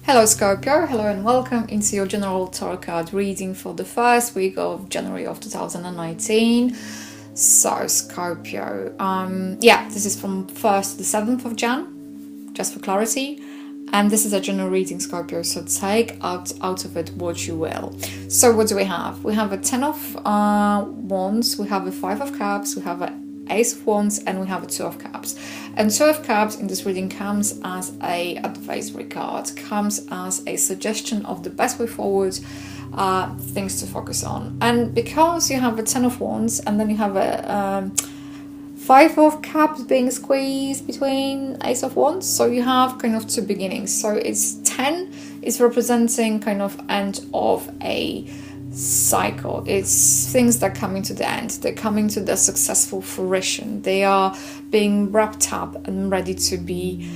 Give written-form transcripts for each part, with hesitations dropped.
Hello Scorpio, hello and welcome into your general tarot card reading for the first week of January of 2019. So Scorpio, this is from 1st to the 7th of Jan, just for clarity. And this is a general reading, Scorpio, so take out of it what you will. So what do we have? We have a 10 of Wands, we have a 5 of Cups, we have a Ace of Wands, and we have a 2 of Cups. And 2 of Cups in this reading comes as a advisory card, comes as a suggestion of the best way forward, things to focus on. And because you have a 10 of Wands and then you have a 5 of Cups being squeezed between Ace of Wands, so you have kind of two beginnings. So it's 10 is representing kind of end of a cycle. It's things that come into the end. They're coming to the successful fruition. They are being wrapped up and ready to be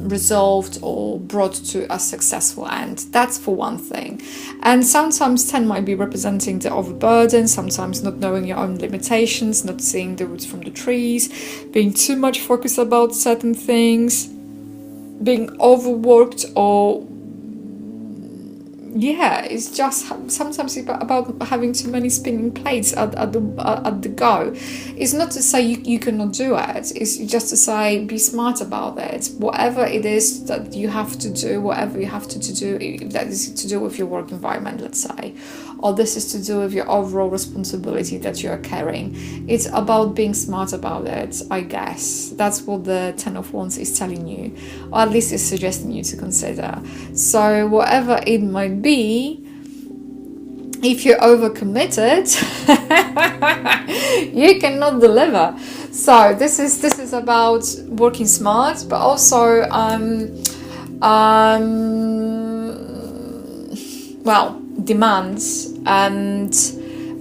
resolved or brought to a successful end. That's for one thing. And sometimes 10 might be representing the overburden, sometimes not knowing your own limitations, not seeing the woods from the trees, being too much focused about certain things, being overworked, or it's just sometimes about having too many spinning plates at the go. It's not to say you cannot do it. It's just to say be smart about it. Whatever it is that you have to do, whatever you have to do, that is to do with your work environment, let's say, or this is to do with your overall responsibility that you are carrying. It's about being smart about it, I guess. That's what the 10 of Wands is telling you, or at least is suggesting you to consider. So whatever it might be, if you're overcommitted, you cannot deliver. So this is about working smart, but also demands,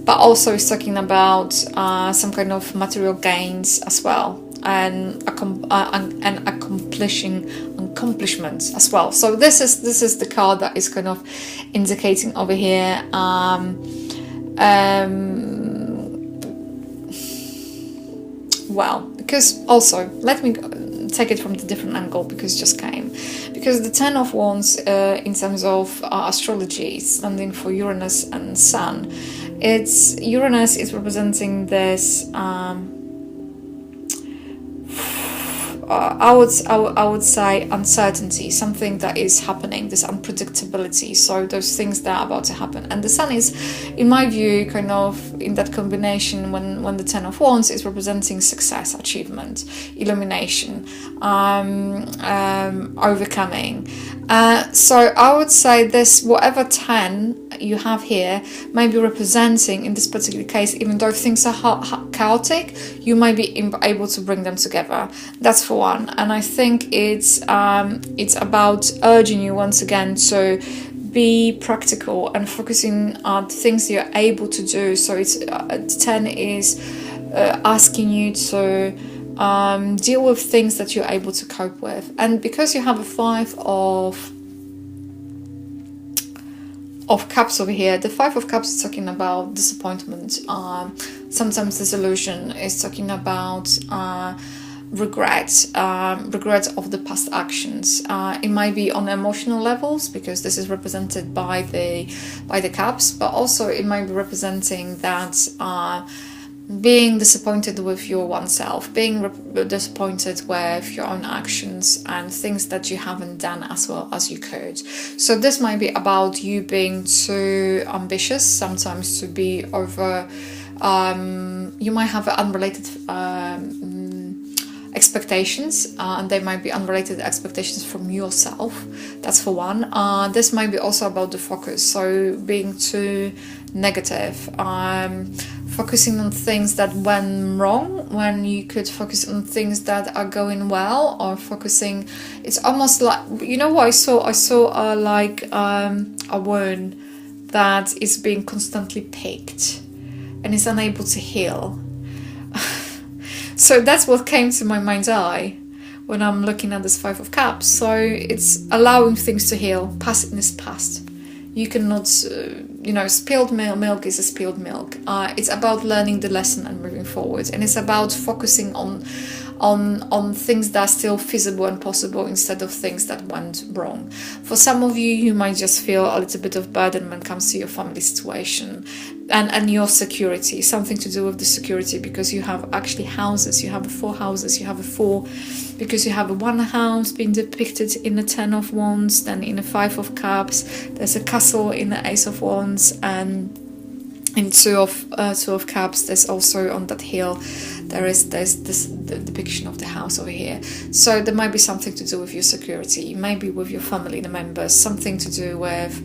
but also it's talking about some kind of material gains as well, and accomplishments as well. So this is the card that is kind of indicating over here because also let me take it from the different angle, because it just came. Because the 10 of Wands in terms of astrology is standing for Uranus and Sun. It's Uranus is representing this I would say uncertainty, something that is happening, this unpredictability, so those things that are about to happen. And the Sun is, in my view, kind of in that combination when the 10 of Wands is representing success, achievement, illumination, overcoming. So I would say this, whatever 10 you have here may be representing, in this particular case, even though things are chaotic, you might be able to bring them together. That's for one. And I think it's about urging you once again to be practical and focusing on things you're able to do. So it's 10 is asking you to deal with things that you're able to cope with. And because you have a 5 of Cups over here, the 5 of Cups is talking about disappointment, sometimes disillusion, is talking about regret of the past actions. It might be on emotional levels, because this is represented by the Cups, but also it might be representing that being disappointed with your oneself, being disappointed with your own actions and things that you haven't done as well as you could. So this might be about you being too ambitious, sometimes to be over. You might have unrelated expectations, and they might be unrelated expectations from yourself. That's for one. This might be also about the focus, so being too negative, focusing on things that went wrong when you could focus on things that are going well, or focusing. It's almost like, you know what I saw a wound that is being constantly picked and is unable to heal. So that's what came to my mind's eye when I'm looking at this 5 of Cups. So it's allowing things to heal. Past is past. You cannot spilled milk is a spilled milk. It's about learning the lesson and moving forward, and it's about focusing on things that are still feasible and possible instead of things that went wrong. For some of you, you might just feel a little bit of burden when it comes to your family situation and your security, something to do with the security, because you have actually houses, you have 4 houses, because you have one house being depicted in the 10 of Wands, then in the 5 of Cups, there's a castle in the Ace of Wands, and in 2 of Cups, there's also on that hill, there's this the depiction of the house over here. So there might be something to do with your security, maybe with your family, the members, something to do with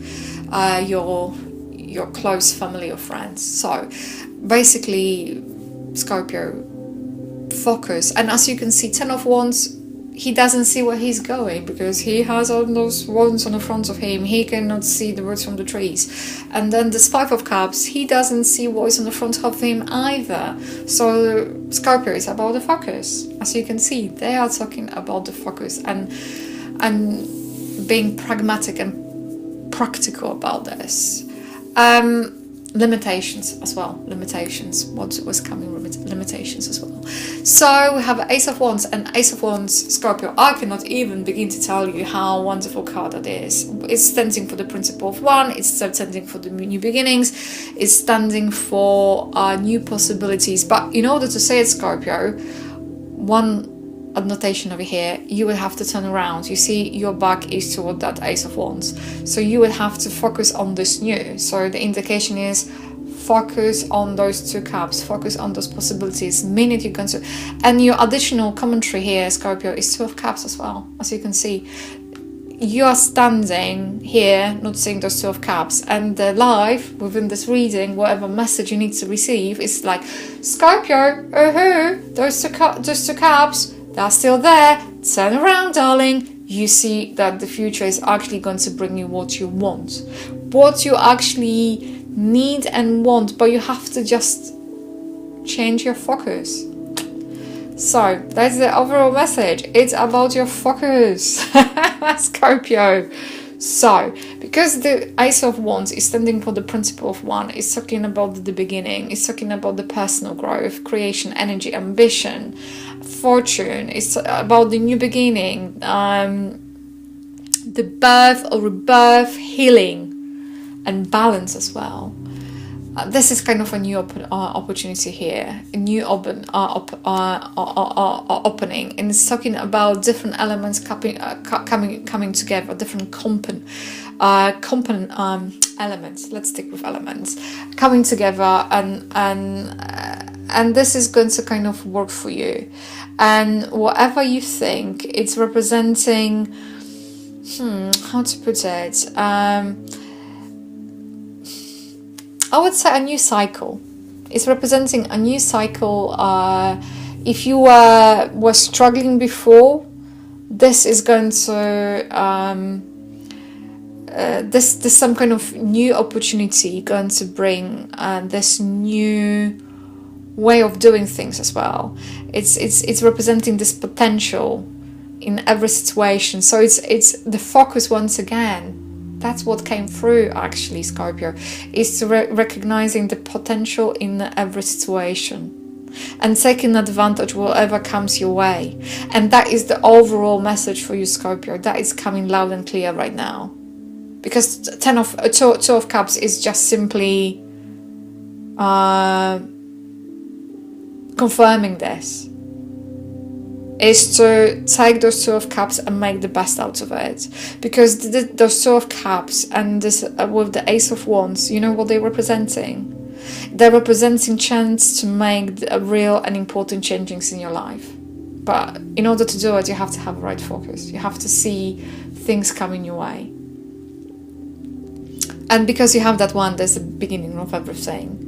your close family or friends. So basically, Scorpio, focus. And as you can see, 10 of Wands, he doesn't see where he's going because he has all those wands on the front of him. He cannot see the woods from the trees. And then this 5 of Cups, he doesn't see what is on the front of him either. So Scorpio is about the focus. As you can see, they are talking about the focus and being pragmatic and practical about this. Limitations as well. What was coming with limitations as well. So we have Ace of Wands and Ace of Wands, Scorpio. I cannot even begin to tell you how wonderful card that is. It's standing for the principle of one. It's standing for the new beginnings. It's standing for new possibilities. But in order to say it, Scorpio, one annotation over here, you will have to turn around. You see, your back is toward that Ace of Wands, so you will have to focus on this new. So the indication is focus on those 2 cups, focus on those possibilities. Minute you're going to, and your additional commentary here, Scorpio, is 2 of Cups as well. As you can see, you are standing here, not seeing those 2 of Cups, and the life within this reading, whatever message you need to receive, is like, Scorpio, those two cups, they're still there. Turn around, darling. You see that the future is actually going to bring you what you want, what you actually need and want, but you have to just change your focus. So that's the overall message. It's about your focus, Scorpio. So, because the Ace of Wands is standing for the principle of one, it's talking about the beginning, it's talking about the personal growth, creation, energy, ambition, fortune. It's about the new beginning, the birth or rebirth, healing, and balance as well. This is kind of a new opportunity here, a new opening, and it's talking about different elements coming together, different component elements. Let's stick with elements coming together, and this is going to kind of work for you. And whatever you think, it's representing, how to put it? I would say a new cycle. It's representing a new cycle. If you were struggling before, this is going to this some kind of new opportunity going to bring this new way of doing things as well. It's representing this potential in every situation. So it's the focus once again. That's what came through actually, Scorpio, is to recognizing the potential in every situation and taking advantage whatever comes your way. And that is the overall message for you, Scorpio. That is coming loud and clear right now. Because two of Cups is just simply confirming this. Is to take those 2 of Cups and make the best out of it. Because those 2 of Cups and this with the Ace of Wands, you know what they're representing? They're representing chance to make real and important changes in your life. But in order to do it, you have to have the right focus. You have to see things coming your way. And because you have that one, there's the beginning of everything.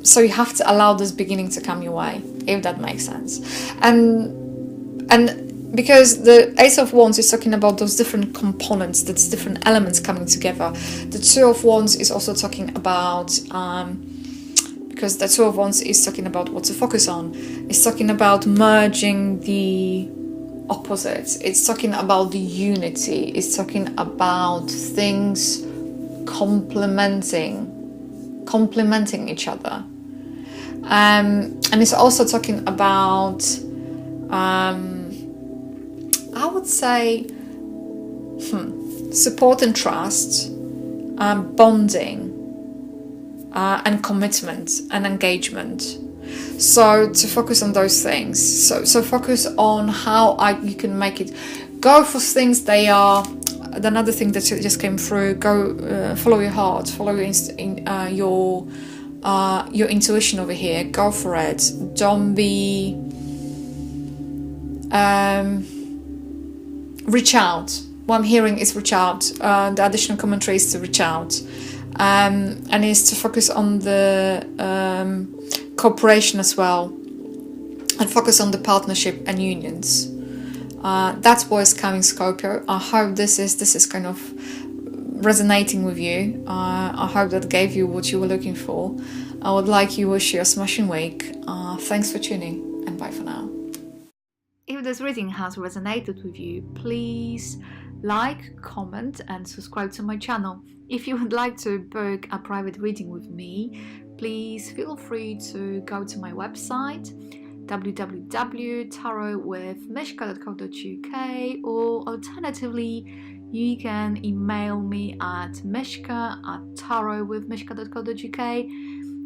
So you have to allow this beginning to come your way, if that makes sense. And because the Ace of Wands is talking about those different components, that's different elements coming together. The 2 of Wands is also talking about, because the 2 of Wands is talking about what to focus on. It's talking about merging the opposites. It's talking about the unity. It's talking about things complementing each other. And it's also talking about, I would say, support and trust, bonding, and commitment and engagement. So to focus on those things. So focus on how you can make it. Go for things they are. Another thing that just came through. Go follow your heart. Follow your intuition over here. Go for it. Don't be. Reach out. What I'm hearing is reach out. The additional commentary is to reach out, and is to focus on the cooperation as well, and focus on the partnership and unions. That's what is coming, Scorpio. I hope this is kind of resonating with you. I hope that gave you what you were looking for. I would like you wish you a smashing week. Thanks for tuning, and bye for now. If this reading has resonated with you, please like, comment and subscribe to my channel. If you would like to book a private reading with me, please feel free to go to my website www.tarotwithmishka.co.uk, or alternatively you can email me at mishka@tarotwithmishka.co.uk.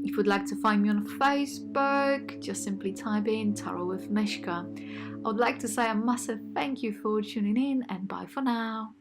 If you'd like to find me on Facebook, just simply type in Tarot with Mishka. I would like to say a massive thank you for tuning in, and bye for now.